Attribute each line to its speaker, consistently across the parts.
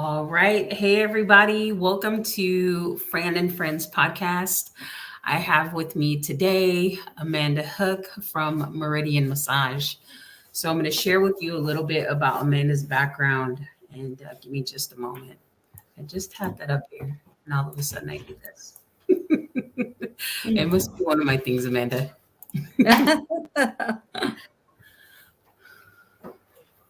Speaker 1: All right. Hey, everybody. Welcome to Fran and Friends podcast. I have with me today Amanda Hook from Meridian Massage. So, I'm going to share with you a little bit about Amanda's background and give me just a moment. I just had that up here, and all of a sudden I do this. It must be one of my things, Amanda.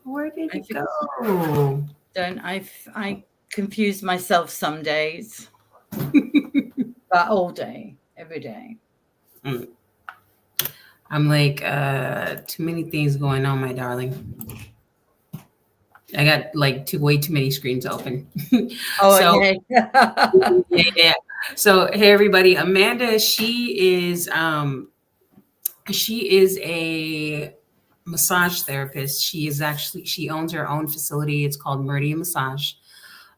Speaker 1: Where did
Speaker 2: I
Speaker 1: it
Speaker 2: think-
Speaker 1: go?
Speaker 2: don't I confuse myself some days, but all day, every day.
Speaker 1: I'm like, too many things going on, my darling. I got like way too many screens open.
Speaker 2: Oh,
Speaker 1: So
Speaker 2: okay.
Speaker 1: yeah. So hey everybody, Amanda, she is a massage therapist. She owns her own facility. It's called Meridian Massage.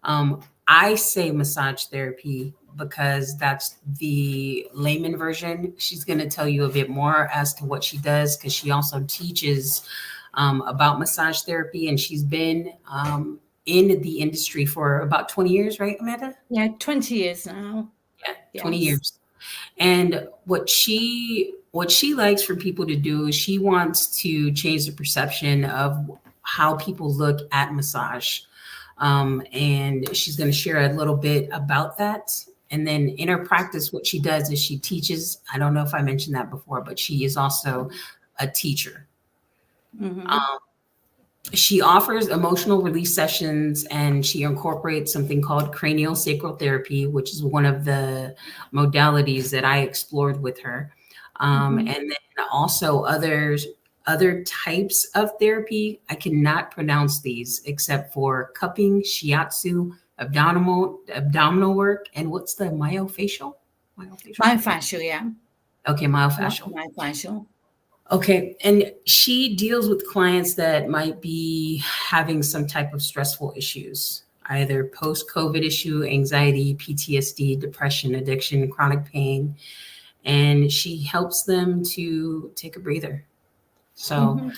Speaker 1: I say massage therapy because that's the layman version. She's going to tell you a bit more as to what she does because she also teaches about massage therapy, and she's been in the industry for about 20 years, right, Amanda?
Speaker 2: Yeah, 20 years now.
Speaker 1: Yeah, 20
Speaker 2: Yes.
Speaker 1: years. And what she likes for people to do is she wants to change the perception of how people look at massage. And she's going to share a little bit about that. And then in her practice, what she does is she teaches. I don't know if I mentioned that before, but she is also a teacher.
Speaker 2: Hmm.
Speaker 1: Um, she offers emotional release sessions, and she incorporates something called cranial sacral therapy, which is one of the modalities that I explored with her.
Speaker 2: Hmm.
Speaker 1: And then also other types of therapy. I cannot pronounce these except for cupping, shiatsu, abdominal work, and what's the myofascial? Myofascial.
Speaker 2: Myofascial, yeah.
Speaker 1: Okay, myofascial.
Speaker 2: Myofascial.
Speaker 1: Okay. And she deals with clients that might be having some type of stressful issues, either post COVID issue, anxiety, PTSD, depression, addiction, chronic pain. And she helps them to take a breather. So,
Speaker 2: Hmm.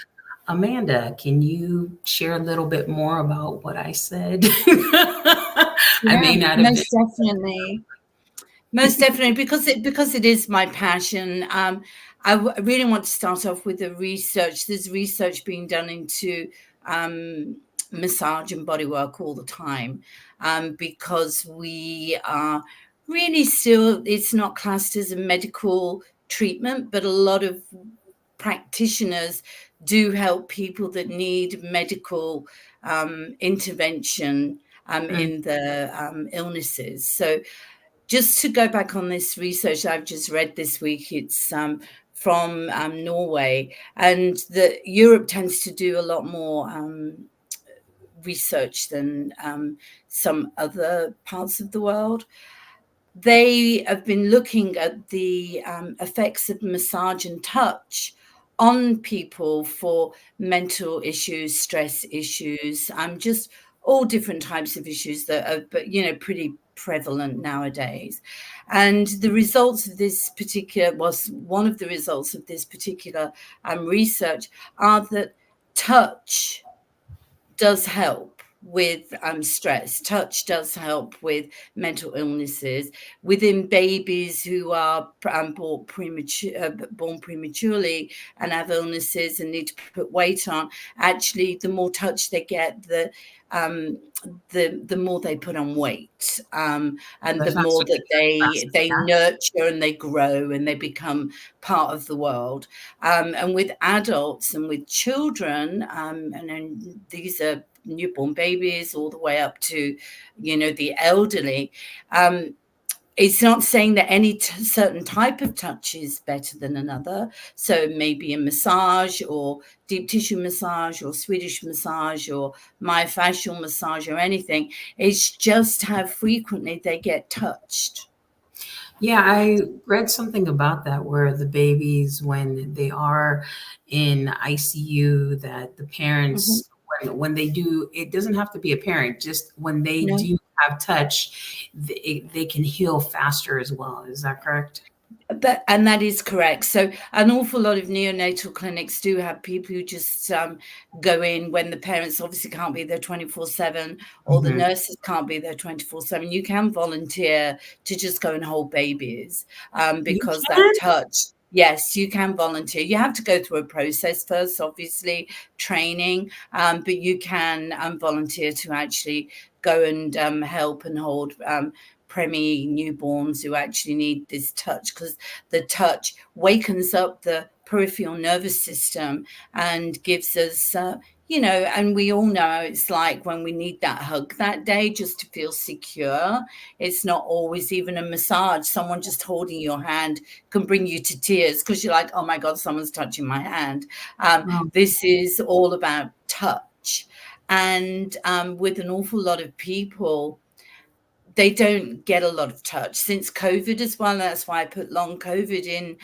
Speaker 1: Amanda, can you share a little bit more about what I said? I
Speaker 2: Yeah,
Speaker 1: may not have been.
Speaker 2: most definitely. Most definitely, because it is my passion. Really want to start off with the research. There's research being done into um, massage and body work all the time, because we are really still. It's not classed as a medical treatment, but a lot of practitioners do help people that need medical intervention
Speaker 1: Mm,
Speaker 2: in the illnesses. So just to go back on this research I've just read this week, it's from Norway, and that Europe tends to do a lot more research than some other parts of the world. They have been looking at the effects of massage and touch on people for mental issues, stress issues, just all different types of issues that are, but pretty prevalent nowadays. And the results of this particular was one of the results of this particular research are that touch does help with stress. Touch does help with mental illnesses within babies who are born prematurely and have illnesses and need to put weight on. Actually, the more touch they get, um, the more they put on weight, and
Speaker 1: the
Speaker 2: the more
Speaker 1: faster they
Speaker 2: that
Speaker 1: heal, the faster.
Speaker 2: they
Speaker 1: Yeah.
Speaker 2: nurture and they grow and they become part of the world. And with adults and with children, and then these are newborn babies all the way up to, the elderly. It's not saying that any certain type of touch is better than another. So maybe a massage or deep tissue massage or Swedish massage or myofascial massage or anything. It's just how frequently they get touched.
Speaker 1: Yeah, I read something about that where the babies, when they are in ICU, that the
Speaker 2: Hmm.
Speaker 1: parents, when they do, it doesn't have to be a parent, just when they
Speaker 2: No.
Speaker 1: do have touch, they can heal faster as well. Is that correct?
Speaker 2: And that is correct. So an awful lot of neonatal clinics do have people who just go in when the parents obviously can't be there 24/7, or the
Speaker 1: Mhm.
Speaker 2: nurses can't be there 24/7. You can volunteer to just go and hold babies,
Speaker 1: You
Speaker 2: because that
Speaker 1: can?
Speaker 2: touch. Yes, you can volunteer. You have to go through a process first, obviously, training, but you can volunteer to actually go and help and hold preemie newborns who actually need this touch, because the touch wakens up the peripheral nervous system and gives us, and we all know it's like when we need that hug that day just to feel secure. It's not always even a massage. Someone just holding your hand can bring you to tears because you're like, oh my God, someone's touching my hand.
Speaker 1: Oh,
Speaker 2: This is all about touch. And with an awful lot of people, they don't get a lot of touch since COVID as well. That's why I put long COVID in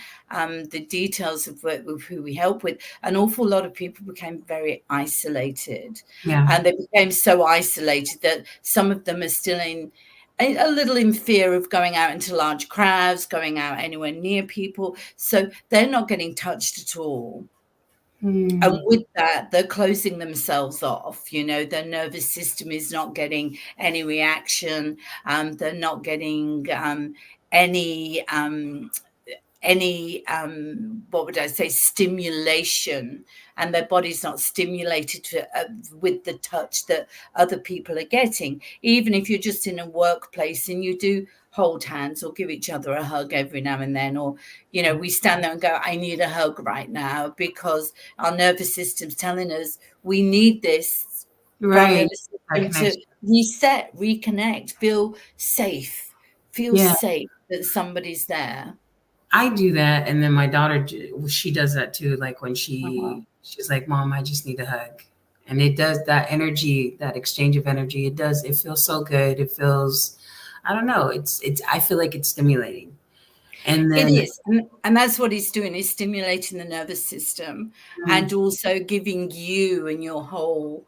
Speaker 2: the details of who we help with. An awful lot of people became very isolated,
Speaker 1: yeah.
Speaker 2: and they became so isolated that some of them are still a little in fear of going out into large crowds, going out anywhere near people. So they're not getting touched at all. And
Speaker 1: Hmm.
Speaker 2: with that, they're closing themselves off. Their nervous system is not getting any reaction. They're not getting any what would I say, stimulation, and their body's not stimulated with the touch that other people are getting. Even if you're just in a workplace and you do hold hands or give each other a hug every now and then, or we stand there and go, I need a hug right now, because our nervous system's telling us we need this for our
Speaker 1: Right.
Speaker 2: nervous
Speaker 1: That
Speaker 2: system to
Speaker 1: connection.
Speaker 2: reset, reconnect, feel
Speaker 1: Yeah.
Speaker 2: safe that somebody's there.
Speaker 1: I do that, and then my daughter, she does that too. Like when
Speaker 2: Uh-huh.
Speaker 1: she's like, "Mom, I just need a hug," and it does that energy, that exchange of energy. It does. It feels so good. It feels, I don't know. It's. I feel like it's stimulating, and
Speaker 2: It
Speaker 1: then
Speaker 2: is, and that's what he's doing, is stimulating the nervous system,
Speaker 1: mm,
Speaker 2: and also giving you and your whole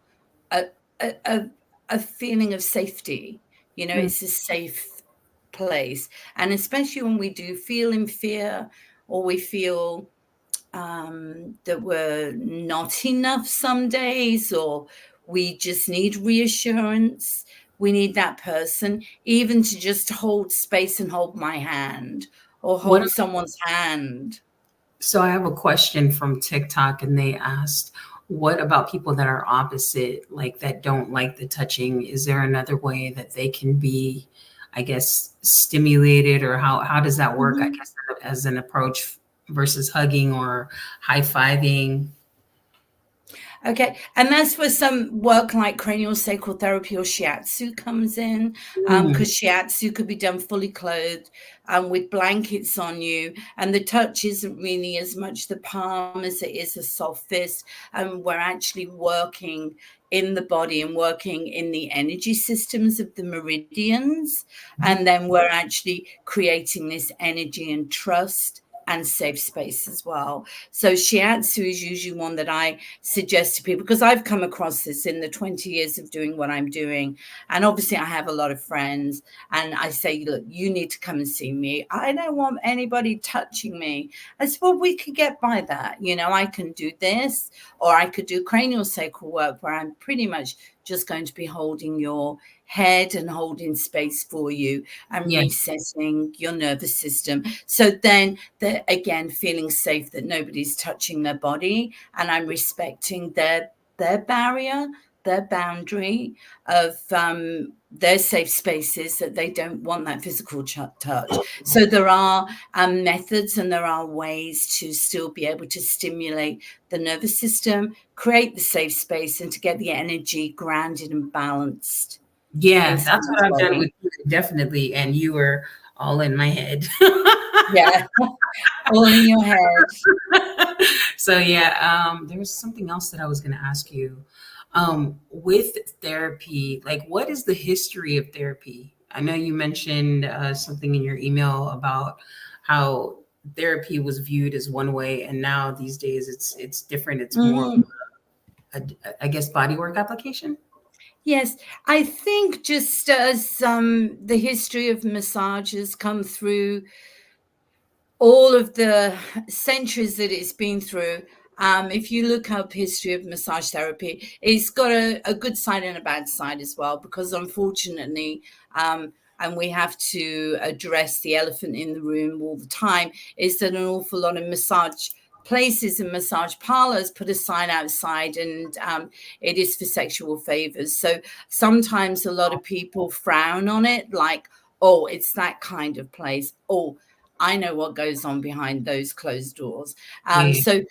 Speaker 2: a a a feeling of safety.
Speaker 1: mm,
Speaker 2: It's a safe place, and especially when we do feel in fear, or we feel that we're not enough some days, or we just need reassurance. We need that person, even to just hold space and hold my hand, or
Speaker 1: what?
Speaker 2: hold someone's hand.
Speaker 1: So I have a question from TikTok, and they asked, "What about people that are opposite, like that don't like the touching? Is there another way that they can be, I guess, stimulated, or how does that work? I
Speaker 2: Mhm.
Speaker 1: guess as an approach versus hugging or high fiving."
Speaker 2: Okay, and that's where some work like cranial sacral therapy or shiatsu comes in,
Speaker 1: Mm,
Speaker 2: because shiatsu could be done fully clothed, with blankets on you, and the touch isn't really as much the palm as it is a soft fist, and we're actually working in the body and working in the energy systems of the meridians, and then we're actually creating this energy and trust and safe space as well. So shiatsu is usually one that I suggest to people, because I've come across this in the 20 years of doing what I'm doing. And obviously, I have a lot of friends, and I say, look, you need to come and see me. I don't want anybody touching me. I said, well, we could get by that. I can do this, or I could do cranial sacral work where I'm pretty much just going to be holding your head and holding space for you and
Speaker 1: yeah,
Speaker 2: resetting your nervous system. So then they're again feeling safe that nobody's touching their body, and I'm respecting their barrier, their boundary of their safe spaces, that they don't want that physical touch. So there are methods, and there are ways to still be able to stimulate the nervous system, create the safe space, and to get the energy grounded and balanced in
Speaker 1: yeah. That's
Speaker 2: someone's
Speaker 1: what I've done with
Speaker 2: body.
Speaker 1: you, definitely. And you were all in my head.
Speaker 2: Yeah, all in your head.
Speaker 1: So yeah, there's something else that I was going to ask you. With therapy, like what is the history of therapy? I know you mentioned something in your email about how therapy was viewed as one way, and now these days it's different. It's more,
Speaker 2: Mm.
Speaker 1: a, I guess, bodywork application.
Speaker 2: Yes, I think just as the history of massages come through all of the centuries that it's been through. If you look up history of massage therapy, it's got a good side and a bad side as well, because unfortunately, and we have to address the elephant in the room all the time, is that an awful lot of massage places and massage parlors put a sign outside, and it is for sexual favors. So sometimes a lot of people frown on it, like, oh, it's that kind of place. Oh, I know what goes on behind those closed doors.
Speaker 1: Yeah.
Speaker 2: So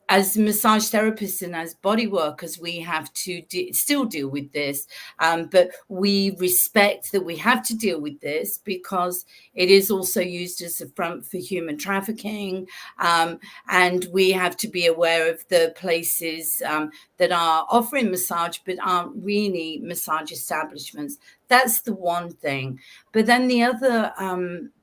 Speaker 2: as massage therapists and as body workers, we have to still deal with this. But we respect that we have to deal with this, because it is also used as a front for human trafficking. And we have to be aware of the places that are offering massage but aren't really massage establishments. That's the one thing. But then the other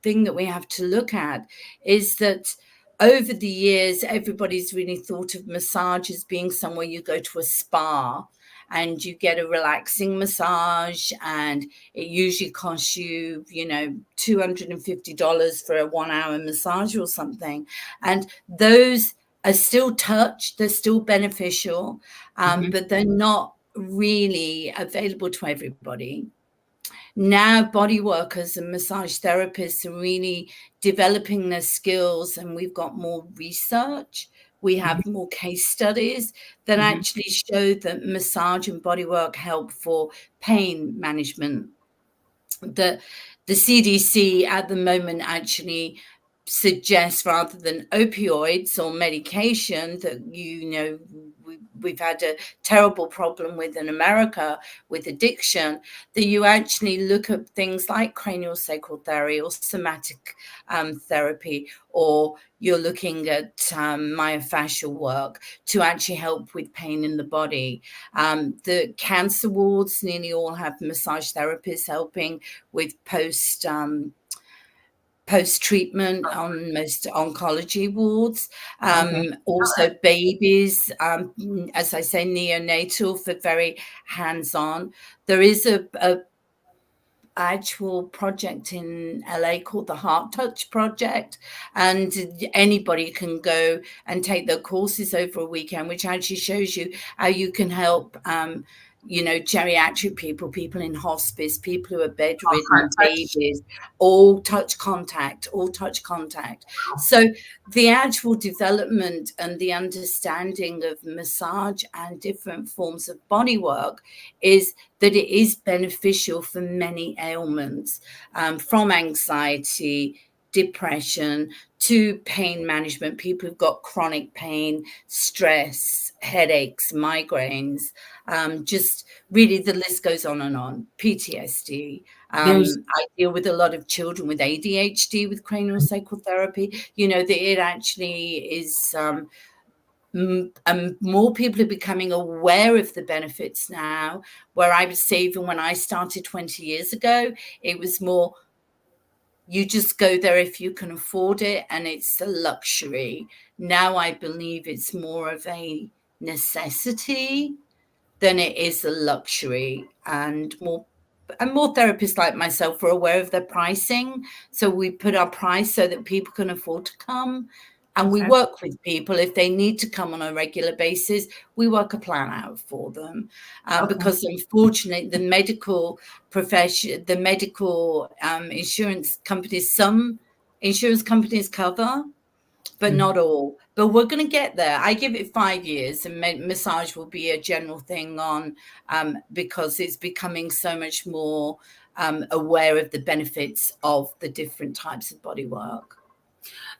Speaker 2: thing that we have to look at is that over the years, everybody's really thought of massage as being somewhere you go to a spa and you get a relaxing massage, and it usually costs you, $250 for a 1 hour massage or something. And those are still touch, they're still beneficial, but they're not really available to everybody. Now body workers and massage therapists are really developing their skills, and we've got more research. We have more case studies that actually show that massage and body work help for pain management. The CDC at the moment actually suggests, rather than opioids or medication that we've had a terrible problem with in America with addiction, that you actually look at things like craniosacral therapy or somatic therapy, or you're looking at myofascial work to actually help with pain in the body. The cancer wards nearly all have massage therapists helping with post-treatment on most oncology wards. Also babies, as I say, neonatal, for very hands-on. There is a actual project in LA called the Heart Touch Project, and anybody can go and take their courses over a weekend, which actually shows you how you can help geriatric people in hospice, people who are bedridden, babies, all touch contact. So the actual development and the understanding of massage and different forms of body work is that it is beneficial for many ailments, from anxiety, depression, to pain management. People who've got chronic pain, stress, headaches, migraines, just really the list goes on and on. PTSD. I deal with a lot of children with ADHD with craniosacral therapy. It actually is more people are becoming aware of the benefits now, where I would say even when I started 20 years ago, it was more, you just go there if you can afford it, and it's a luxury. Now I believe it's more of a necessity than it is a luxury, and more therapists like myself are aware of their pricing. So we put our price so that people can afford to come. And we work with people if they need to come on a regular basis. We work a plan out for them, because unfortunately, the medical profession, the medical insurance companies, some insurance companies cover, but not all. But we're going to get there. I give it 5 years, and massage will be a general thing on, because it's becoming so much more aware of the benefits of the different types of body work.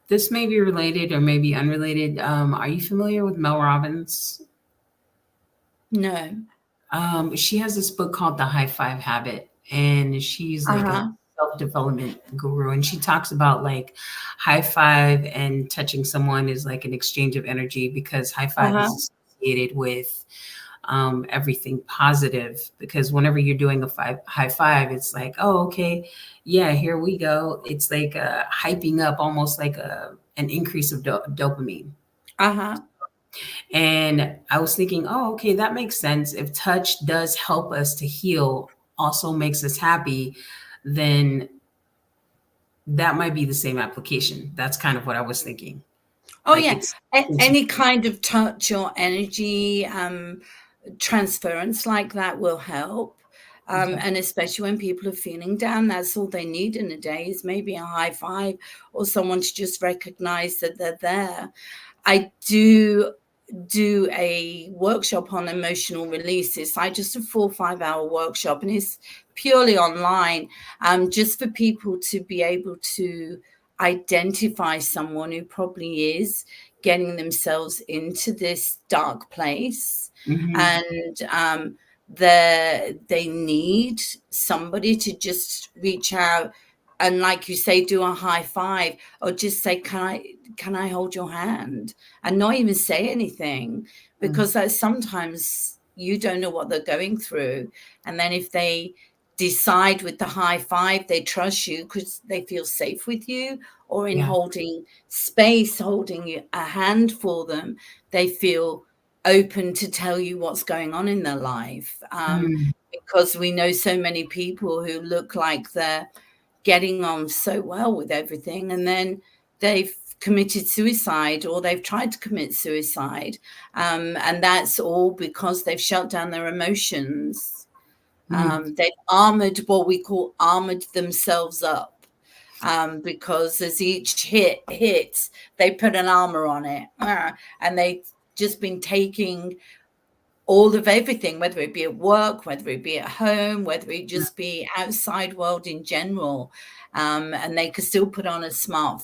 Speaker 1: This may be related or maybe unrelated. Are you familiar with Mel Robbins?
Speaker 2: No.
Speaker 1: She has this book called The High Five Habit, and she's like a self-development guru, and she talks about like high five and touching someone is like an exchange of energy, because high five is associated with everything positive, because whenever you're doing a high five, it's like, oh, okay, yeah, here we go. It's like hyping up, almost like an increase of dopamine. And I was thinking, oh, okay, that makes sense. If touch does help us to heal, also makes us happy, then that might be the same application. That's kind of what I was thinking.
Speaker 2: Oh,
Speaker 1: Like
Speaker 2: yeah.
Speaker 1: it's
Speaker 2: Any kind of touch or energy transference like that will help.
Speaker 1: okay.
Speaker 2: And especially when people are feeling down, that's all they need in a day is maybe a high five or someone to just recognize that they're there. I do a workshop on emotional release. It's like just a 4 or 5 hour workshop, and it's purely online, just for people to be able to identify someone who probably is getting themselves into this dark place,
Speaker 1: Mhm.
Speaker 2: and they need somebody to just reach out and, like you say, do a high five or just say, can I hold your hand, and not even say anything, because that sometimes you don't know what they're going through. And then if they decide with the high five, they trust you because they feel safe with you, or in
Speaker 1: Yeah.
Speaker 2: holding space, holding a hand for them, they feel open to tell you what's going on in their life.
Speaker 1: Mm.
Speaker 2: Because we know so many people who look like they're getting on so well with everything, and then they've committed suicide or they've tried to commit suicide, and that's all because they've shut down their emotions.
Speaker 1: Mm.
Speaker 2: They've armored, what we call armored themselves up, because as each hit hits, they put an armor on it, and they've just been taking all of everything, whether it be at work, whether it be at home, whether it just be outside world in general. And they can still put on a smart,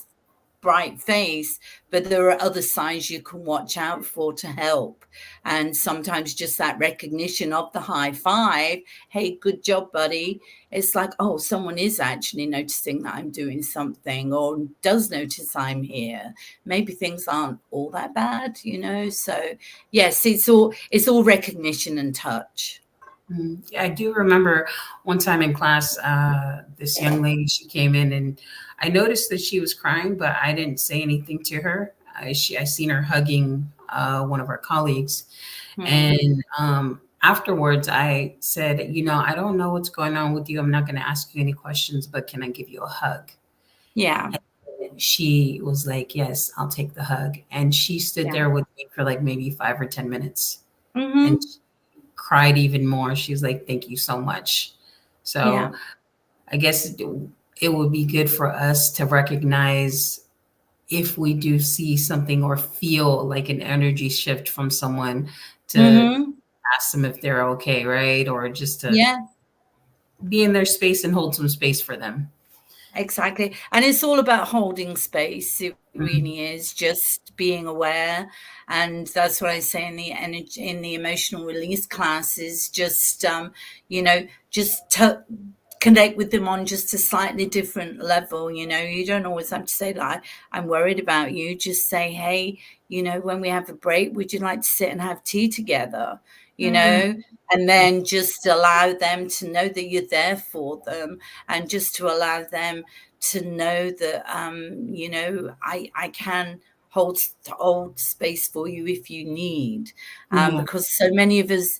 Speaker 2: bright face, but there are other signs you can watch out for to help. And sometimes just that recognition of the high five, hey, good job, buddy. It's like, oh, someone is actually noticing that I'm doing something, or does notice I'm here. Maybe things aren't all that bad, you know. So yes, it's all recognition and touch.
Speaker 1: I do remember one time in class, this young lady, she came in and I noticed that she was crying, but I didn't say anything to her. I seen her hugging one of our colleagues.
Speaker 2: Hmm.
Speaker 1: And afterwards, I said, I don't know what's going on with you. I'm not going to ask you any questions, but can I give you a hug?
Speaker 2: Yeah.
Speaker 1: And she was like, yes, I'll take the hug. And she stood
Speaker 2: Yeah.
Speaker 1: there with me for like maybe 5 or 10 minutes. And
Speaker 2: Hmm.
Speaker 1: cried even more. She's like, thank you so much.
Speaker 2: Yeah.
Speaker 1: So I guess it would be good for us to recognize if we do see something or feel like an energy shift from someone, to
Speaker 2: Hmm.
Speaker 1: ask them if they're okay, right? Or just to
Speaker 2: Yeah.
Speaker 1: be in their space and hold some space for them.
Speaker 2: Exactly. And it's all about holding space. It
Speaker 1: Mhm.
Speaker 2: really is just being aware. And that's what I say in the energy, in the emotional release classes, just, just connect with them on just a slightly different level. You don't always have to say like, I'm worried about you. Just say, hey, when we have a break, would you like to sit and have tea together?
Speaker 1: Mm.
Speaker 2: And then just allow them to know that you're there for them, and just to allow them to know that, I can hold space for you if you need,
Speaker 1: Yeah.
Speaker 2: because so many of us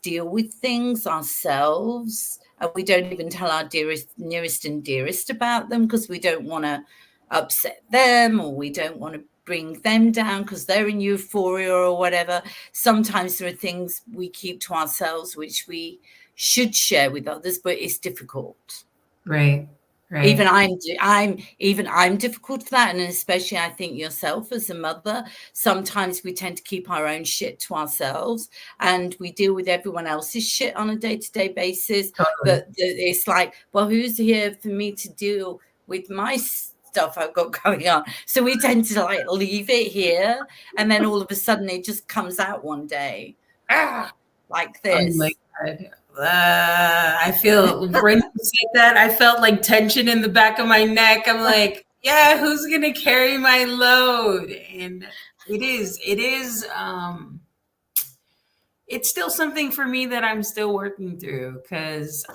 Speaker 2: deal with things ourselves, and we don't even tell our nearest and dearest about them because we don't want to upset them, or we don't want to bring them down because they're in euphoria or whatever. Sometimes there are things we keep to ourselves which we should share with others, but it's difficult.
Speaker 1: Right.
Speaker 2: Even
Speaker 1: Right.
Speaker 2: I'm difficult for that, and especially I think yourself as a mother. Sometimes we tend to keep our own shit to ourselves, and we deal with everyone else's shit on a day-to-day basis.
Speaker 1: Totally.
Speaker 2: But it's like, well, who's here for me to deal with my stuff I've got going on? So we tend to like leave it here, and then all of a sudden it just comes out one day, like
Speaker 1: Oh my
Speaker 2: this.
Speaker 1: God. I feel when you said that, I felt like tension in the back of my neck. I'm like, yeah, who's gonna carry my load? And it's still something for me that I'm still working through, because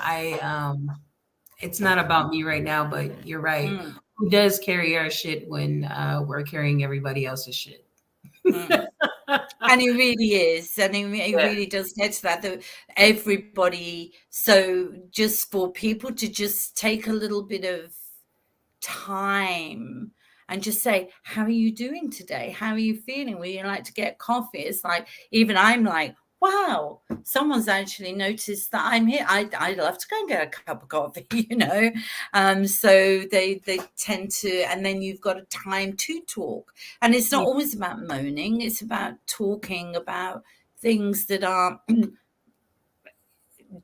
Speaker 1: it's not about me right now, but you're right.
Speaker 2: Mm,
Speaker 1: Who does carry our shit when we're carrying everybody else's shit?
Speaker 2: mm. And it really is, and it
Speaker 1: Yeah.
Speaker 2: really does get to that everybody. So just for people to just take a little bit of time and just say, how are you doing today? How are you feeling? Would you like to get coffee? It's like, even I'm like, wow, someone's actually noticed that I'm here. I love to go and get a cup of coffee, you know. So they tend to, and then you've got a time to talk. And it's not always about moaning, it's about talking about things that are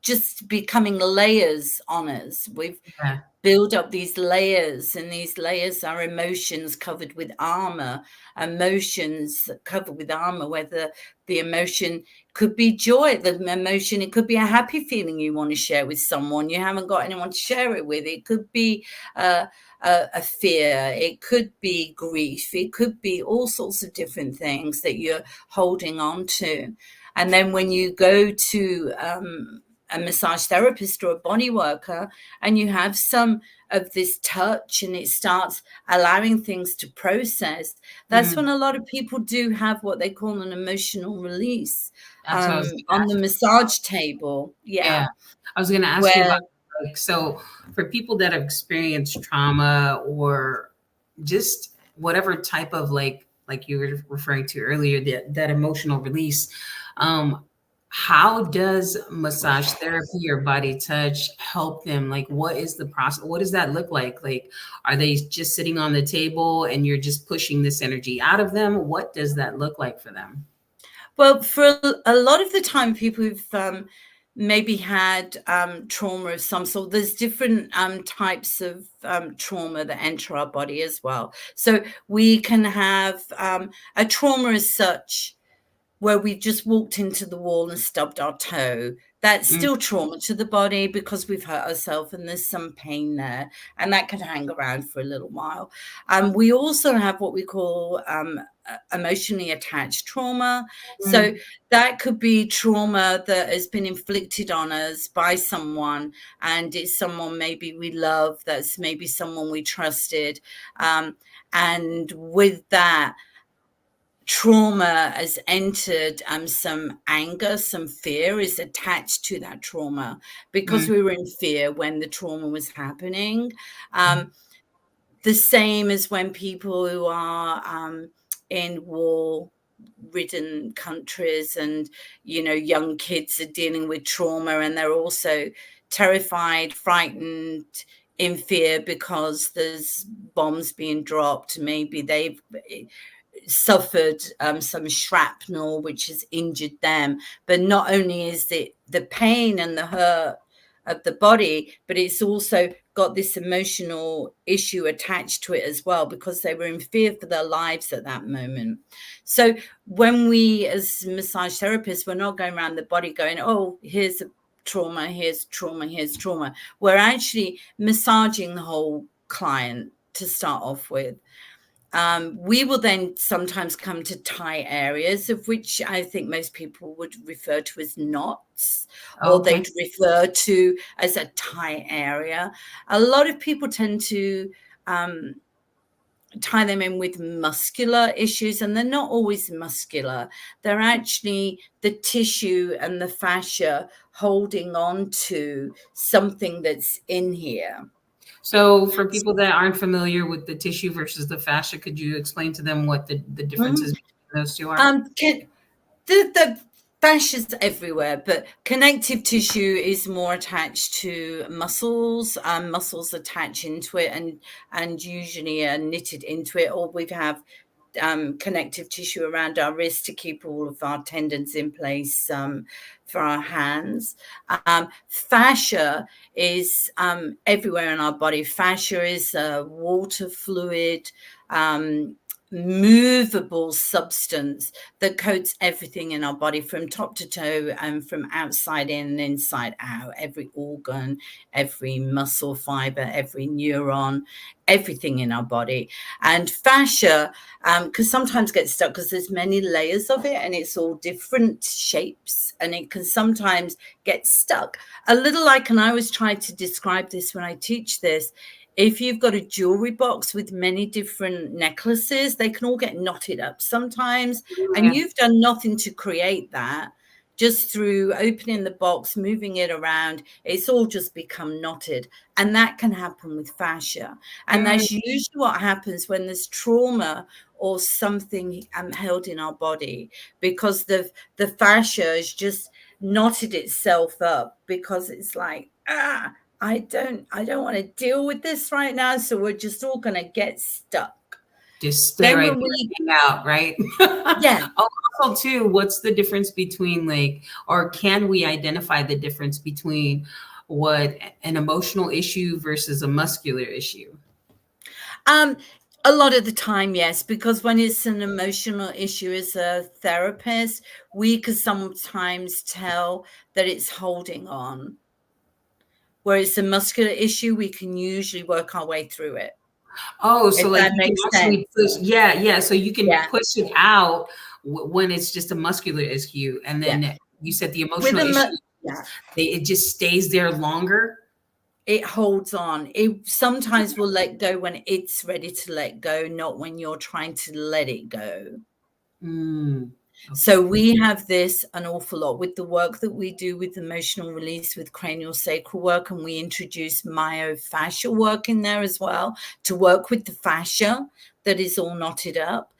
Speaker 2: just becoming layers on us. We've
Speaker 1: Yeah.
Speaker 2: build up these layers, and these layers are emotions covered with armor, emotions covered with armor, whether the emotion could be joy, the emotion, it could be a happy feeling you want to share with someone, you haven't got anyone to share it with. It could be a fear, it could be grief, it could be all sorts of different things that you're holding on to. And then when you go to a massage therapist or a body worker, and you have some of this touch and it starts allowing things to process, that's when a lot of people do have what they call an emotional release
Speaker 1: That's what I was gonna
Speaker 2: on the
Speaker 1: ask.
Speaker 2: massage table.
Speaker 1: Yeah. I was going to ask you
Speaker 2: Where
Speaker 1: about, like, so for people that have experienced trauma or just whatever type of, like you were referring to earlier, that emotional release, how does massage therapy or body touch help them? Like, what is the process? What does that look like? Like, are they just sitting on the table and you're just pushing this energy out of them? What does that look like for them?
Speaker 2: Well, for a lot of the time, people who've maybe had trauma of some sort, there's different types of trauma that enter our body as well. So we can have a trauma as such where we just walked into the wall and stubbed our toe. That's
Speaker 1: Mm,
Speaker 2: still trauma to the body because we've hurt ourselves and there's some pain there, and that can hang around for a little while. We also have what we call emotionally attached trauma. So
Speaker 1: mm,
Speaker 2: that could be trauma that has been inflicted on us by someone, and it's someone maybe we love, that's maybe someone we trusted. And with that, trauma has entered, some anger, some fear is attached to that trauma because
Speaker 1: mm,
Speaker 2: we were in fear when the trauma was happening.
Speaker 1: mm.
Speaker 2: The same as when people who are in war ridden countries, and young kids are dealing with trauma, and they're also terrified, frightened, in fear because there's bombs being dropped. Maybe they've suffered some shrapnel which has injured them. But not only is it the pain and the hurt of the body, but it's also got this emotional issue attached to it as well, because they were in fear for their lives at that moment. So when we as massage therapists, we're not going around the body going, oh, here's a trauma, here's trauma, here's trauma. We're actually massaging the whole client to start off with. We will then sometimes come to tie areas, of which I think most people would refer to as knots, or
Speaker 1: Okay.
Speaker 2: they'd refer to as a tie area. A lot of people tend to tie them in with muscular issues, and they're not always muscular. They're actually the tissue and the fascia holding on to something that's in here.
Speaker 1: So for people that aren't familiar with the tissue versus the fascia, could you explain to them what the differences
Speaker 2: Mhm.
Speaker 1: between those two are?
Speaker 2: The fascia's everywhere, but connective tissue is more attached to muscles. Muscles attach into it, and usually are knitted into it, or we have connective tissue around our wrists to keep all of our tendons in place, for our hands. Fascia is everywhere in our body. Fascia is a water fluid, movable substance that coats everything in our body from top to toe, and from outside in and inside out. Every organ, every muscle fiber, every neuron, everything in our body. And fascia, because sometimes get stuck because there's many layers of it and it's all different shapes, and it can sometimes get stuck. A little like, and I always try to describe this when I teach this, if you've got a jewelry box with many different necklaces, they can all get knotted up sometimes, and
Speaker 1: Yeah.
Speaker 2: you've done nothing to create that. just through opening the box, moving it around, it's all just become knotted. And that can happen with fascia. And that's usually what happens when there's trauma or something held in our body, because the fascia has just knotted itself up, because it's like, I don't want to deal with this right now. So we're just all going to get stuck.
Speaker 1: Just stay right there, hang out, right?
Speaker 2: Yeah.
Speaker 1: Also, too, what's the difference between, like, or can we identify the difference between what an emotional issue versus a muscular issue?
Speaker 2: A lot of the time, yes, because when it's an emotional issue as a therapist, we can sometimes tell that it's holding on. Where it's a muscular issue, we can usually work our way through it.
Speaker 1: Oh, so like you can actually push, yeah. So you can push it out when it's just a muscular issue, and then you said the emotional issue, it just stays there longer.
Speaker 2: It holds on. It sometimes will let go when it's ready to let go, not when you're trying to let it go.
Speaker 1: Okay.
Speaker 2: So we have this an awful lot with the work that we do with emotional release, with cranial sacral work, and we introduce myofascial work in there as well to work with the fascia that is all knotted up.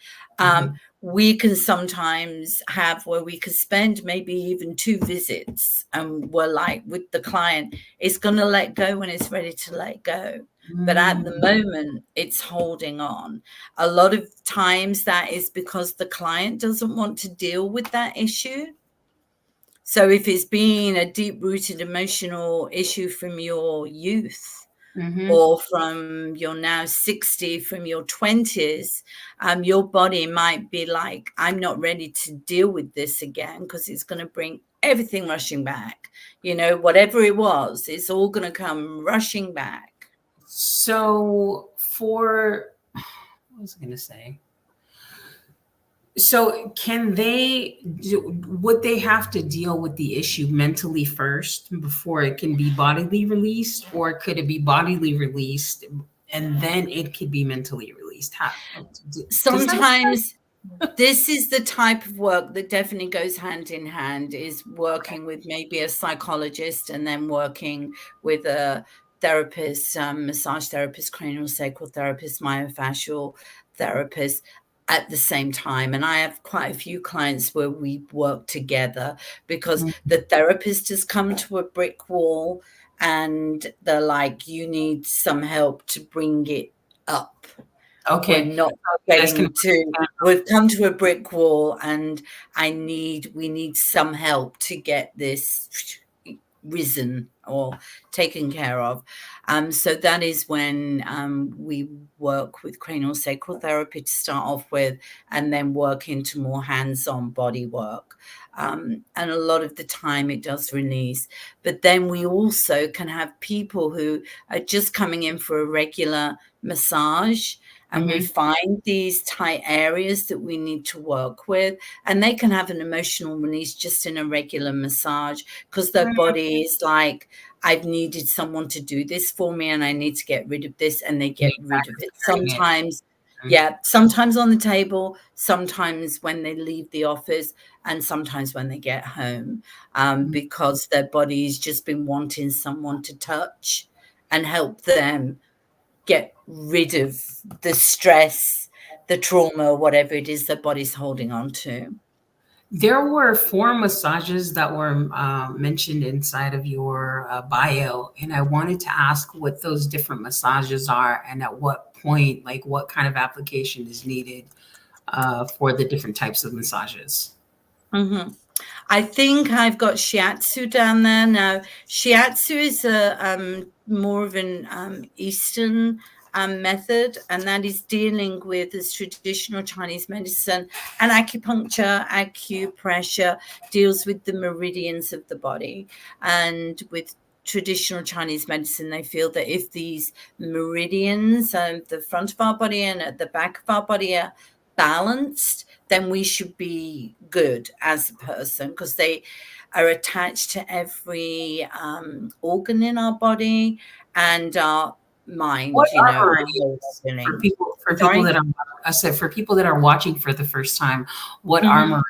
Speaker 2: We can sometimes have where we could spend maybe even 2 visits, and we're like with the client, it's going to let go when it's ready to let go. But at the moment, it's holding on. A lot of times that is because the client doesn't want to deal with that issue. So if it's been a deep-rooted emotional issue from your youth, or from your now 60, from your 20s, your body might be like, I'm not ready to deal with this again, because it's going to bring everything rushing back. You know, whatever it was, it's all going to come rushing back.
Speaker 1: So what was I going to say? So would they have to deal with the issue mentally first before it can be bodily released, or could it be bodily released and then it could be mentally released?
Speaker 2: Sometimes this is the type of work that definitely goes hand in hand, is working with maybe a psychologist and then working with a therapist, massage therapist, cranial sacral therapist, myofascial therapist at the same time. And I have quite a few clients where we work together, because the therapist has come to a brick wall and they're like, you need some help to bring it up.
Speaker 1: Okay.
Speaker 2: We're not getting to, we've come to a brick wall and we need some help to get this risen or taken care of. So that is when we work with cranial sacral therapy to start off with, and then work into more hands-on body work. And a lot of the time it does release. But then we also can have people who are just coming in for a regular massage, and we find these tight areas that we need to work with, and they can have an emotional release just in a regular massage, because their body is like, I've needed someone to do this for me and I need to get rid of this, and they get rid of it. Sometimes, sometimes on the table, sometimes when they leave the office, and sometimes when they get home, because their body's just been wanting someone to touch and help them get rid of the stress, the trauma, whatever it is their body's holding on to.
Speaker 1: There were 4 massages that were mentioned inside of your bio, and I wanted to ask what those different massages are, and at what point, like what kind of application is needed for the different types of massages.
Speaker 2: I think I've got shiatsu down there now. Shiatsu is a more of an Eastern method, and that is dealing with this traditional Chinese medicine, and acupuncture, acupressure deals with the meridians of the body. And with traditional Chinese medicine, they feel that if these meridians at the front of our body and at the back of our body are balanced, then we should be good as a person, because they are attached to every organ in our body and our mind.
Speaker 1: What
Speaker 2: for
Speaker 1: people that are watching for the first time, what are meridians?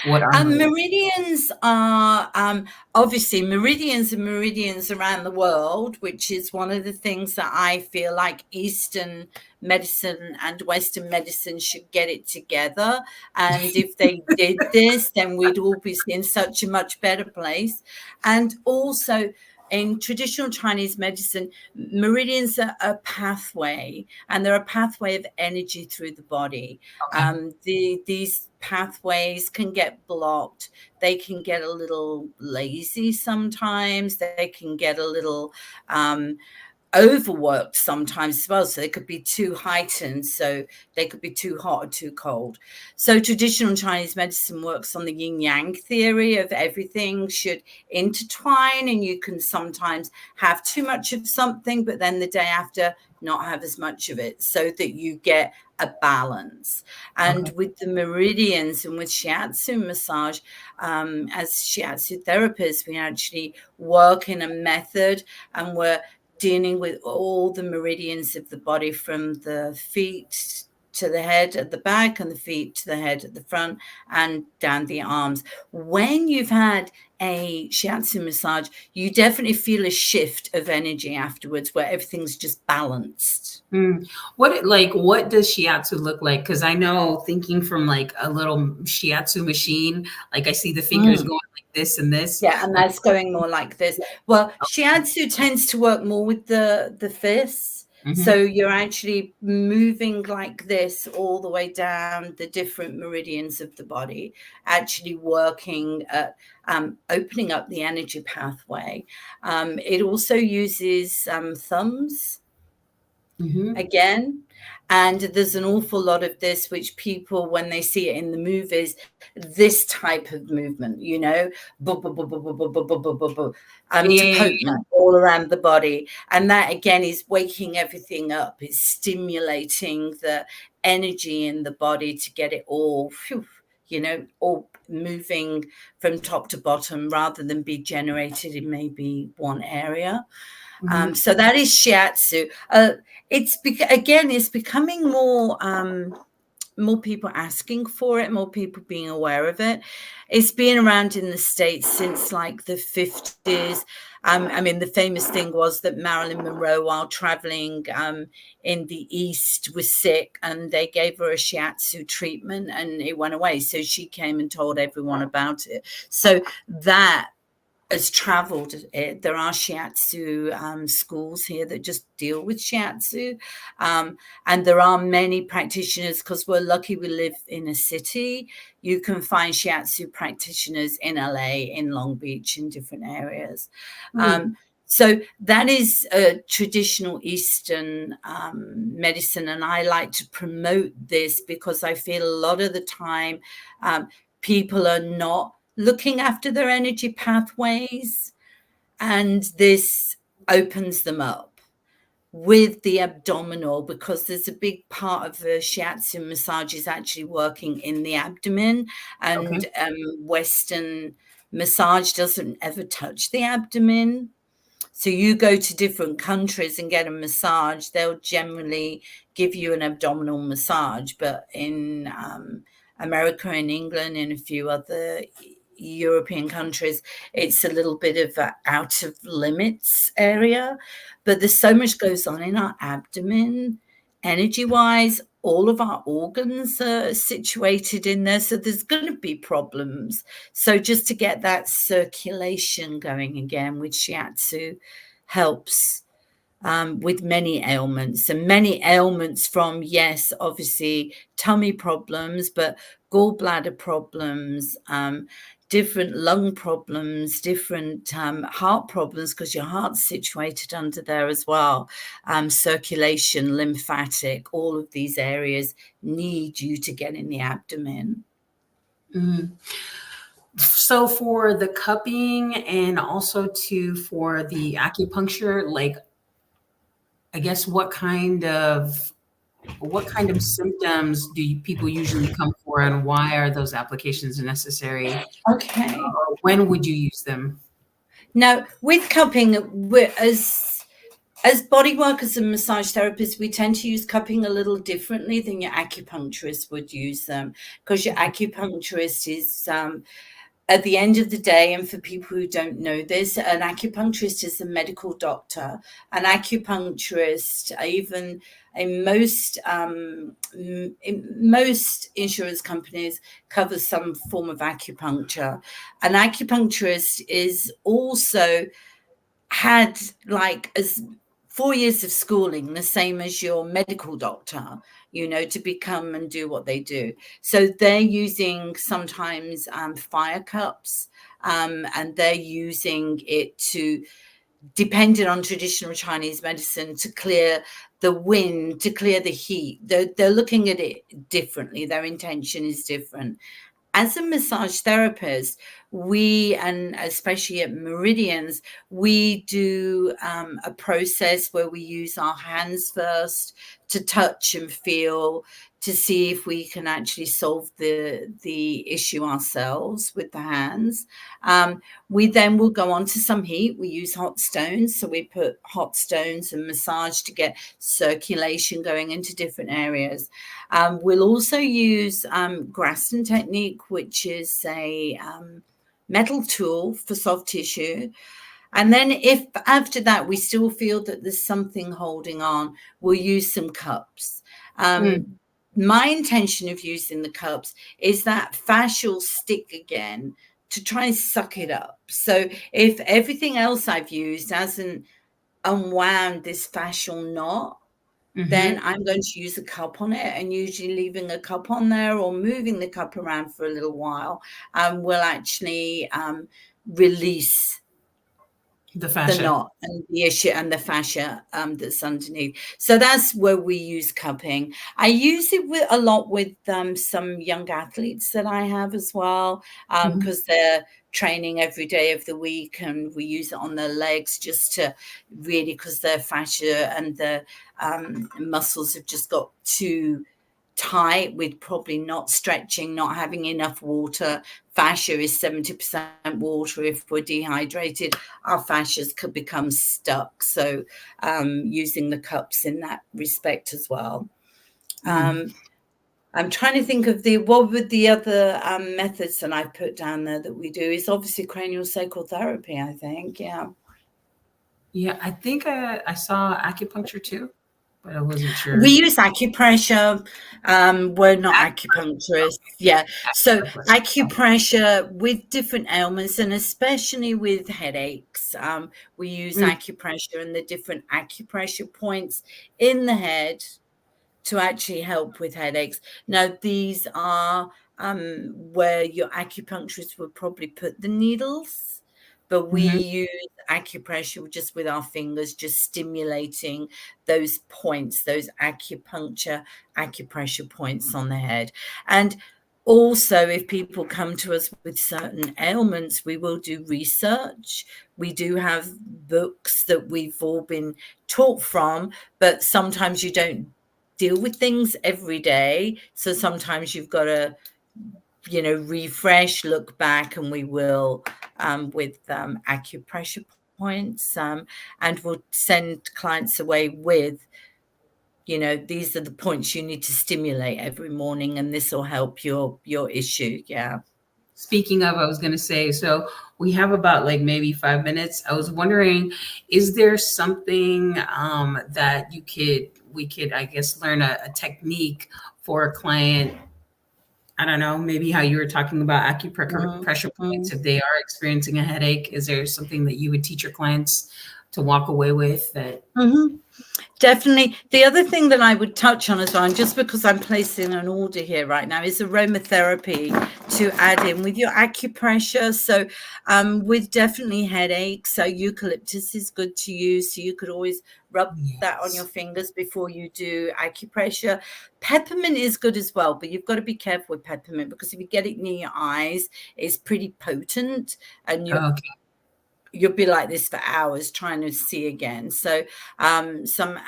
Speaker 1: What are
Speaker 2: Meridians are obviously meridians and meridians around the world, which is one of the things that I feel like Eastern medicine and Western medicine should get it together. And if they did this, then we'd all be in such a much better place. And also, in traditional Chinese medicine, meridians are a pathway, and they're a pathway of energy through the body. These pathways can get blocked. They can get a little lazy sometimes. They can get a little overworked sometimes as well. So they could be too heightened. So they could be too hot or too cold. So traditional Chinese medicine works on the yin yang theory of everything should intertwine, and you can sometimes have too much of something, but then the day after not have as much of it, so that you get a balance. And with the meridians and with shiatsu massage, as shiatsu therapists, we actually work in a method, and we're dealing with all the meridians of the body, from the feet to the head at the back, and the feet to the head at the front, and down the arms. When you've had a shiatsu massage, you definitely feel a shift of energy afterwards, where everything's just balanced.
Speaker 1: What does shiatsu look like? Because I know, thinking from like a little shiatsu machine, like I see the fingers going like this and this.
Speaker 2: Yeah, and that's going more like this. Well, shiatsu tends to work more with the fists. So you're actually moving like this all the way down the different meridians of the body, actually working at opening up the energy pathway. It also uses thumbs again. And there's an awful lot of this, which people, when they see it in the movies, this type of movement, you know, all around the body. And that, again, is waking everything up. It's stimulating the energy in the body to get it all, you know, all moving from top to bottom, rather than be generated in maybe one area. So that is shiatsu. It's becoming more people asking for it, more people being aware of it. It's been around in the States since like the 50s. I mean, the famous thing was that Marilyn Monroe, while traveling in the East, was sick, and they gave her a shiatsu treatment, and it went away. So she came and told everyone about it. So that has traveled. There are shiatsu schools here that just deal with shiatsu, and there are many practitioners, because we're lucky we live in a city. You can find shiatsu practitioners in LA, in Long Beach, in different areas. So that is a traditional Eastern medicine, and I like to promote this because I feel a lot of the time people are not looking after their energy pathways, and this opens them up with the abdominal, because there's a big part of the shiatsu massage is actually working in the abdomen, and Western massage doesn't ever touch the abdomen. So you go to different countries and get a massage, they'll generally give you an abdominal massage, but in America and England and a few other European countries, it's a little bit of an out of limits area. But there's so much goes on in our abdomen, energy wise. All of our organs are situated in there, so there's going to be problems. So just to get that circulation going again with shiatsu helps with many ailments, and many ailments from, yes, obviously tummy problems, but gallbladder problems, different lung problems, different heart problems, because your heart's situated under there as well. Circulation, lymphatic, all of these areas need you to get in the abdomen.
Speaker 1: So for the cupping, and also for the acupuncture, like, I guess what kind of symptoms do people usually come for, and why are those applications necessary?
Speaker 2: Okay.
Speaker 1: When would you use them?
Speaker 2: Now, with cupping, As body workers and massage therapists, we tend to use cupping a little differently than your acupuncturist would use them, because your acupuncturist is at the end of the day, and for people who don't know this, an acupuncturist is a medical doctor. An acupuncturist, even in most insurance companies, covers some form of acupuncture. An acupuncturist is also had like as 4 years of schooling, the same as your medical doctor, to become and do what they do. So they're using sometimes fire cups, and they're using it to, depending on traditional Chinese medicine, to clear the wind, to clear the heat. They're looking at it differently. Their intention is different. As a massage therapist, we, and especially at Meridians, we do a process where we use our hands first to touch and feel, to see if we can actually solve the issue ourselves with the hands. We then will go on to some heat. We use hot stones. So we put hot stones and massage to get circulation going into different areas. We'll also use Graston technique, which is a metal tool for soft tissue. And then if after that we still feel that there's something holding on, we'll use some cups. My intention of using the cups is that fascial stick again to try and suck it up. So if everything else I've used hasn't unwound this fascial knot, then I'm going to use a cup on it, and usually leaving a cup on there or moving the cup around for a little while will actually release
Speaker 1: the fascia,
Speaker 2: the knot and the issue and the fascia that's underneath. So that's where we use cupping. I use it a lot with some young athletes that I have as well, because they're training every day of the week, and we use it on their legs just to really, because their fascia and the muscles have just got too tight with probably not stretching, not having enough water. Fascia is 70% water. If we're dehydrated, our fascias could become stuck. So using the cups in that respect as well. I'm trying to think of what would the other methods that I put down there that we do is obviously cranial sacral therapy, I think. Yeah,
Speaker 1: I think I saw acupuncture too, but I wasn't sure.
Speaker 2: We use acupressure. We're not acupuncturists. Yeah. So acupressure with different ailments, and especially with headaches, we use acupressure and the different acupressure points in the head to actually help with headaches. Now, these are where your acupuncturist would probably put the needles, but we use acupressure just with our fingers, just stimulating those points, those acupressure points on the head. And also, if people come to us with certain ailments, we will do research. We do have books that we've all been taught from, but sometimes you don't deal with things every day. So sometimes you've got to, refresh, look back, and we will with acupressure points, and we'll send clients away with, these are the points you need to stimulate every morning, and this will help your issue. Yeah.
Speaker 1: Speaking of, I was going to say, so we have about like maybe 5 minutes. I was wondering, is there something that we could, I guess, learn a technique for a client? I don't know, maybe how you were talking about acupressure points. If they are experiencing a headache, is there something that you would teach your clients to walk away with that?
Speaker 2: Definitely. The other thing that I would touch on as well, and just because I'm placing an order here right now, is aromatherapy to add in with your acupressure. So with definitely headaches, so eucalyptus is good to use. So you could always rub that on your fingers before you do acupressure. Peppermint is good as well, but you've got to be careful with peppermint, because if you get it near your eyes, it's pretty potent, and you'll be like this for hours trying to see again. So some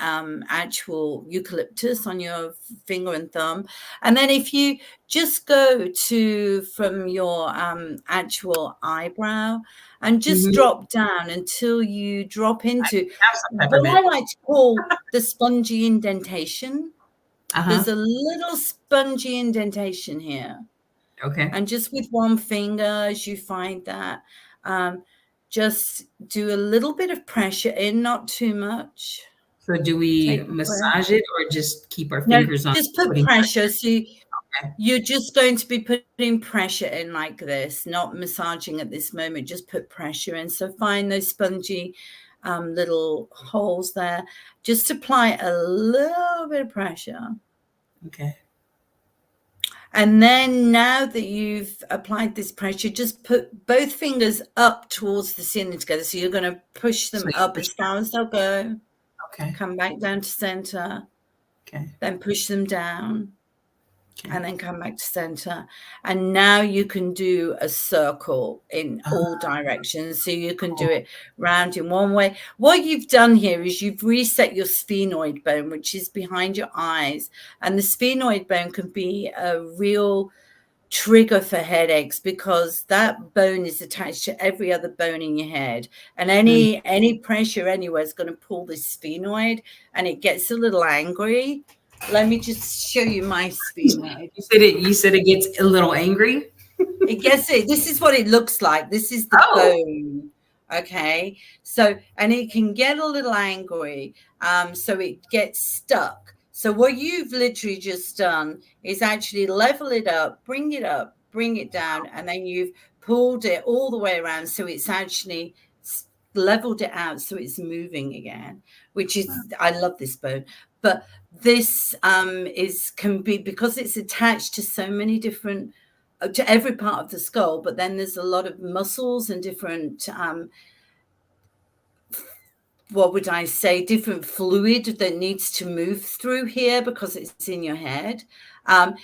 Speaker 2: actual eucalyptus on your finger and thumb. And then if you just go to from your actual eyebrow and just drop down until you drop into
Speaker 1: Have some
Speaker 2: what
Speaker 1: peppermint.
Speaker 2: I like to call the spongy indentation. There's
Speaker 1: Uh-huh.
Speaker 2: a little spongy indentation here.
Speaker 1: Okay.
Speaker 2: And just with one finger, as you find that, just do a little bit of pressure in, not too much.
Speaker 1: So do we
Speaker 2: Take a breath.
Speaker 1: massage it or just keep our
Speaker 2: No,
Speaker 1: fingers on
Speaker 2: just put
Speaker 1: putting
Speaker 2: pressure. So
Speaker 1: Okay.
Speaker 2: you're just going to be putting pressure in like this, not massaging at this moment. Just put pressure in. So find those spongy little holes there. Just apply a little bit of pressure.
Speaker 1: Okay.
Speaker 2: And then now that you've applied this pressure, just put both fingers up towards the ceiling together. So you're going to push them
Speaker 1: So you
Speaker 2: up
Speaker 1: push
Speaker 2: as far as they'll go.
Speaker 1: Okay.
Speaker 2: Come back down to center.
Speaker 1: Okay.
Speaker 2: Then push them down.
Speaker 1: Okay.
Speaker 2: And then come back to center. And now you can do a circle in all directions. So you can do it round in one way. What you've done here is you've reset your sphenoid bone, which is behind your eyes. And the sphenoid bone can be a real trigger for headaches because that bone is attached to every other bone in your head. And any pressure anywhere is going to pull this sphenoid, and it gets a little angry. Let me just show you my sphenoid.
Speaker 1: You said it gets a little angry?
Speaker 2: This is what it looks like. This is the bone. Okay. So, and it can get a little angry. So it gets stuck. So what you've literally just done is actually level it up, bring it down, and then you've pulled it all the way around. So it's actually leveled it out. So it's moving again, which is, I love this bone. But this can be, because it's attached to so many different, to every part of the skull, but then there's a lot of muscles and different, what would I say, different fluid that needs to move through here because it's in your head.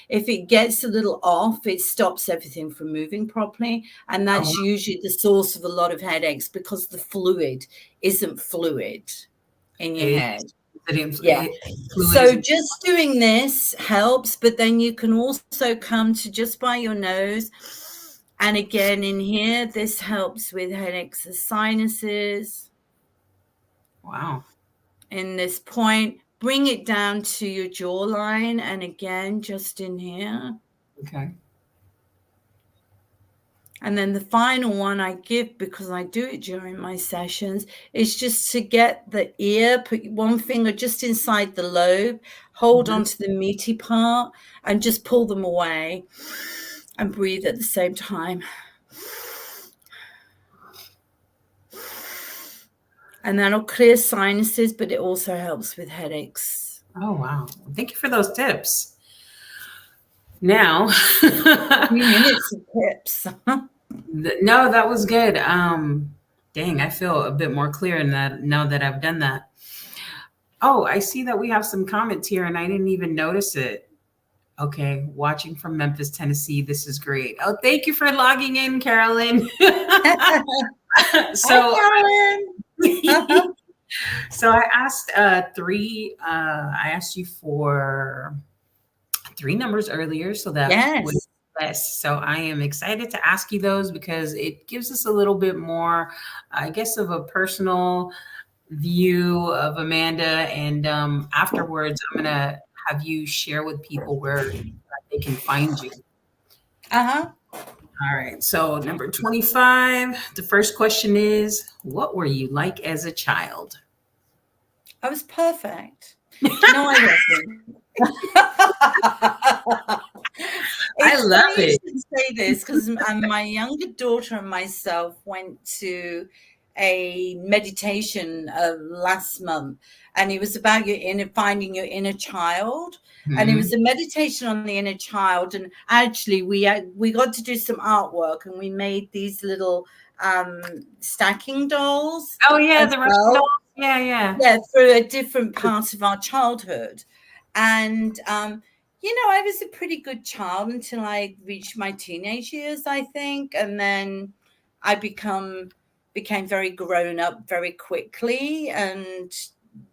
Speaker 2: If it gets a little off, it stops everything from moving properly. And that's usually the source of a lot of headaches because the fluid isn't fluid in your head. Yeah. So just doing this helps, but then you can also come to just by your nose. And again, in here, this helps with headaches and sinuses.
Speaker 1: Wow.
Speaker 2: In this point, bring it down to your jawline. And again, just in here.
Speaker 1: Okay.
Speaker 2: And then the final one I give, because I do it during my sessions, is just to get the ear, put one finger just inside the lobe, hold onto the meaty part, and just pull them away and breathe at the same time. And that'll clear sinuses, but it also helps with headaches.
Speaker 1: Oh, wow. Thank you for those tips. Now,
Speaker 2: 3 minutes of tips.
Speaker 1: No, that was good. Dang, I feel a bit more clear in that now that I've done that. Oh, I see that we have some comments here and I didn't even notice it. Okay, watching from Memphis, Tennessee. This is great. Oh, thank you for logging in, Carolyn. So,
Speaker 2: Hi, Carolyn.
Speaker 1: So I asked I asked you for 3 numbers earlier, so that was less. So I am excited to ask you those because it gives us a little bit more, I guess, of a personal view of Amanda. And afterwards, I'm going to have you share with people where they can find you. All right. So number 25, the first question is, what were you like as a child?
Speaker 2: I was perfect. No, I wasn't.
Speaker 1: I love it.
Speaker 2: I say this because my younger daughter and myself went to a meditation last month, and it was about finding your inner child. Mm-hmm. And it was a meditation on the inner child. And actually, we got to do some artwork, and we made these little stacking dolls.
Speaker 1: Oh yeah, the Russian dolls. Yeah,
Speaker 2: for a different part of our childhood. And I was a pretty good child until I reached my teenage years, I think. And then I become became very grown up very quickly and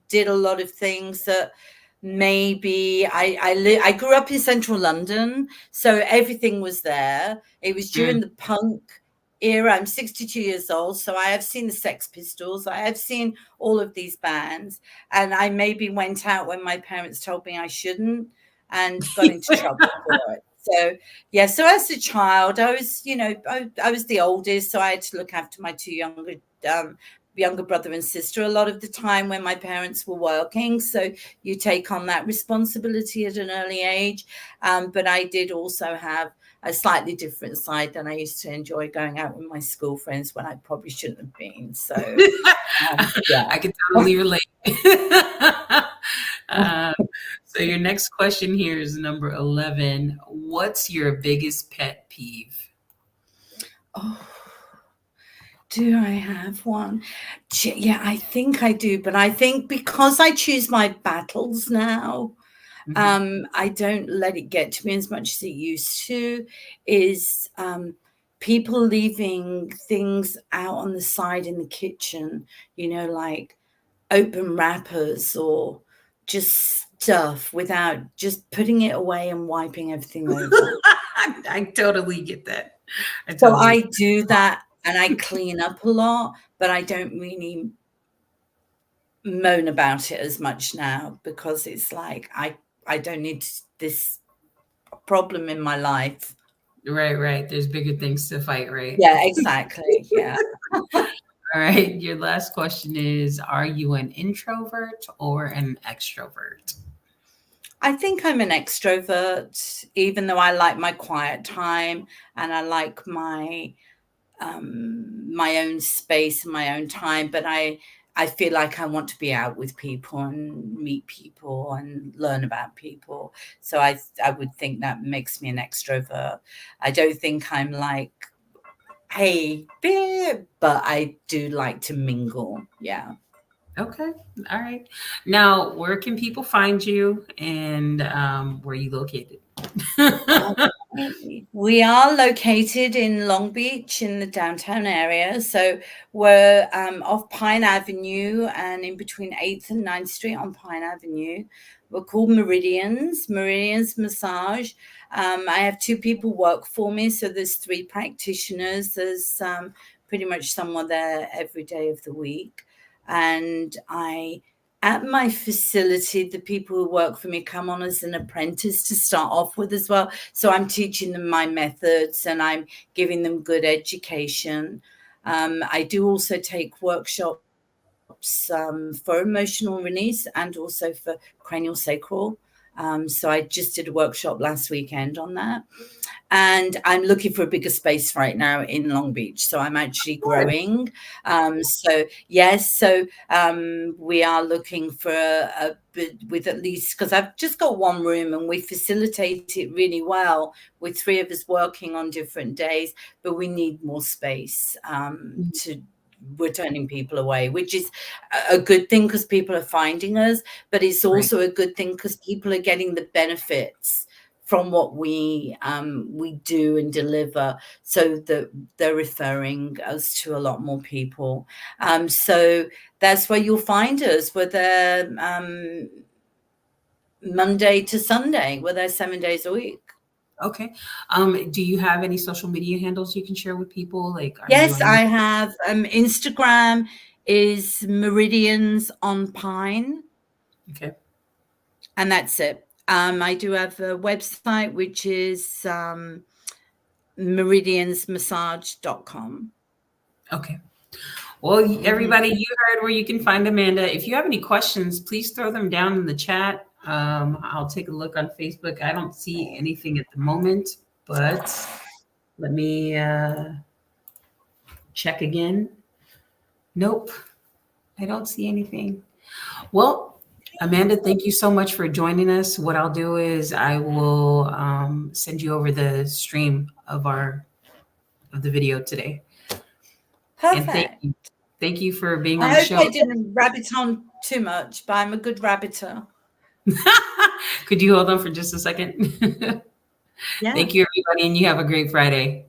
Speaker 2: did a lot of things that maybe I grew up in central London, so everything was there. It was during the punk era. I'm 62 years old, so I have seen the Sex Pistols. I have seen all of these bands, and I maybe went out when my parents told me I shouldn't and got into trouble for it. So yeah, so as a child, I was, I was the oldest, so I had to look after my two younger brother and sister a lot of the time when my parents were working. So you take on that responsibility at an early age. But I did also have a slightly different side than I used to enjoy going out with my school friends when I probably shouldn't have been. So yeah.
Speaker 1: I can totally relate. So your next question here is number 11. What's your biggest pet peeve?
Speaker 2: Oh, do I have one? Yeah, I think I do. But I think because I choose my battles now, I don't let it get to me as much as it used to, is people leaving things out on the side in the kitchen, like open wrappers or just stuff without just putting it away and wiping everything over.
Speaker 1: I totally get that.
Speaker 2: So I do that, and I clean up a lot, but I don't really moan about it as much now, because it's like I don't need this problem in my life.
Speaker 1: Right. There's bigger things to fight, right?
Speaker 2: Yeah, exactly. Yeah.
Speaker 1: All right. Your last question is, are you an introvert or an extrovert?
Speaker 2: I think I'm an extrovert, even though I like my quiet time and I like my my own space and my own time. But I feel like I want to be out with people and meet people and learn about people. So I would think that makes me an extrovert. I don't think I'm like, hey, but I do like to mingle. Yeah.
Speaker 1: Okay. All right. Now, where can people find you, and where are you located?
Speaker 2: We are located in Long Beach in the downtown area. So we're off Pine Avenue and in between 8th and 9th Street on Pine Avenue. We're called Meridians Massage. I have 2 people work for me. So there's 3 practitioners. There's pretty much someone there every day of the week. And at my facility, the people who work for me come on as an apprentice to start off with as well. So I'm teaching them my methods and I'm giving them good education. I do also take workshops for emotional release and also for cranial sacral. So I just did a workshop last weekend on that. And I'm looking for a bigger space right now in Long Beach. So I'm actually growing. So yes, so we are looking for a bit with at least, because I've just got 1 room and we facilitate it really well with 3 of us working on different days, but we need more space we're turning people away, which is a good thing because people are finding us, but it's also a good thing because people are getting the benefits from what we do and deliver, so that they're referring us to a lot more people. So that's where you'll find us. We're there Monday to Sunday. We're there 7 days a week.
Speaker 1: Okay. Do you have any social media handles you can share with people?
Speaker 2: Yes, I have. Instagram is Meridians on Pine.
Speaker 1: Okay.
Speaker 2: And that's it. I do have a website, which is meridiansmassage.com.
Speaker 1: Okay. Well, everybody, you heard where you can find Amanda. If you have any questions, please throw them down in the chat. I'll take a look on Facebook. I don't see anything at the moment, but let me check again. Nope, I don't see anything. Well, Amanda, thank you so much for joining us. What I'll do is I will send you over the stream of the video today.
Speaker 2: Perfect.
Speaker 1: And thank you for being on
Speaker 2: the show.
Speaker 1: I hope
Speaker 2: I didn't rabbit on too much, but I'm a good rabbiter.
Speaker 1: Could you hold on for just a second? Yeah. Thank you, everybody, and you have a great Friday.